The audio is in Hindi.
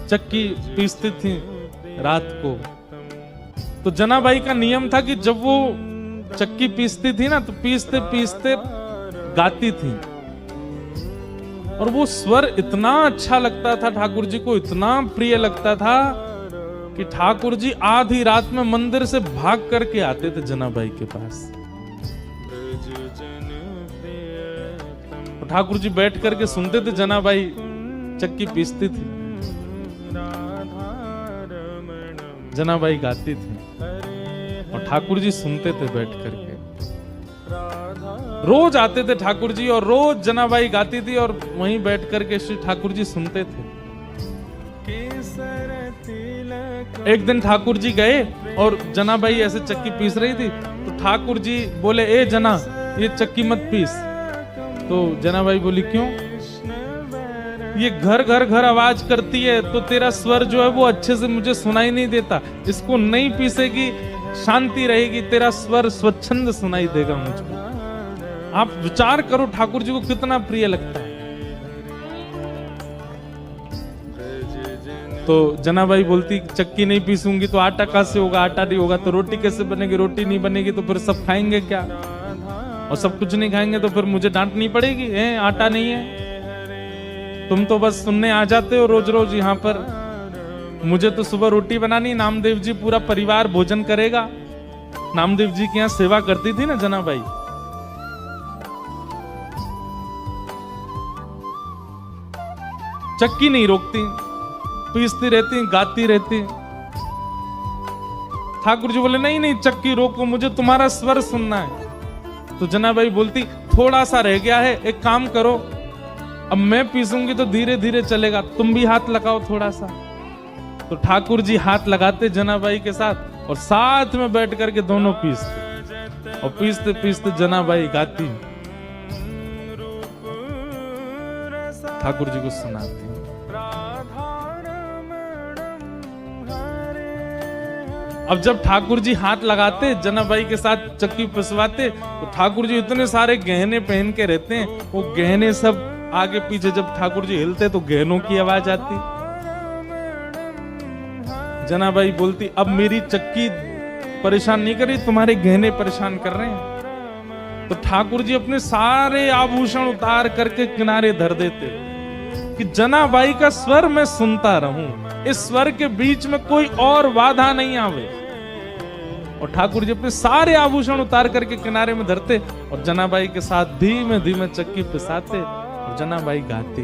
चक्की पीसती थी रात को। तो जनाबाई का नियम था कि जब वो चक्की पीसती थी ना, तो पीसते पीसते गाती थी, और वो स्वर इतना अच्छा लगता था ठाकुर जी को, इतना प्रिय लगता था कि ठाकुर जी आधी रात में मंदिर से भाग करके आते थे जनाबाई के पास। तो ठाकुर जी बैठ करके सुनते थे, जनाबाई चक्की पीसती थी, जनाबाई गाती थी, और ठाकुर जी सुनते थे बैठ करके। रोज आते थे ठाकुर जी, और रोज जनाबाई गाती थी, और वहीं बैठ करके श्री ठाकुर जी सुनते थे। एक दिन ठाकुर जी गए और जनाबाई ऐसे चक्की पीस रही थी, तो ठाकुर जी बोले, ए जना, ये चक्की मत पीस। तो जनाबाई बोली, क्यों? ये घर घर घर आवाज करती है, तो तेरा स्वर जो है वो अच्छे से मुझे सुनाई नहीं देता, इसको नहीं पीसेगी शांति रहेगी, तेरा स्वर स्वच्छंद सुनाई देगा मुझको। आप विचार करो ठाकुर जी को कितना प्रिय लगता है। तो जनाबाई बोलती, चक्की नहीं पीसूंगी तो आटा कहां से होगा, आटा नहीं होगा तो रोटी कैसे बनेगी, रोटी नहीं बनेगी तो फिर सब खाएंगे क्या, और सब कुछ नहीं खाएंगे तो फिर मुझे डांटनी पड़ेगी, आटा नहीं है। तुम तो बस सुनने आ जाते हो रोज रोज यहाँ पर, मुझे तो सुबह रोटी बनानी, नामदेव जी पूरा परिवार भोजन करेगा। नामदेव जी के यहाँ सेवा करती थी ना जनाबाई। चक्की नहीं रोकती, पीसती रहती, गाती रहती। ठाकुर जी बोले, नहीं नहीं चक्की रोको, मुझे तुम्हारा स्वर सुनना है। तो जनाबाई बोलती, थोड़ा सा रह गया है, एक काम करो, अब मैं पीसूंगी तो धीरे धीरे चलेगा, तुम भी हाथ लगाओ थोड़ा सा। तो ठाकुर जी हाथ लगाते जनाबाई के साथ, और साथ में बैठ करके दोनों पीसते, और पीसते पीसते जनाबाई गाती, ठाकुर जी को सुनाती। अब जब ठाकुर जी हाथ लगाते जनाबाई के साथ चक्की पिसवाते, तो ठाकुर जी इतने सारे गहने पहन के रहते हैं, वो गहने सब आगे पीछे जब ठाकुर जी हिलते तो गहनों की आवाज आती। जनाबाई बोलती, अब मेरी चक्की परेशान नहीं कर रही, तुम्हारे गहने परेशान कर रहे हैं। तो ठाकुर जी अपने सारे आभूषण उतार करके किनारे धर देते कि जनाबाई का स्वर मैं सुनता रहूं, इस स्वर के बीच में कोई और बाधा नहीं आवे। और ठाकुर जी अपने सारे आभूषण उतार करके किनारे में धरते, और जनाबाई के साथ धीमे धीमे चक्की पिसाते, और जनाबाई गाती।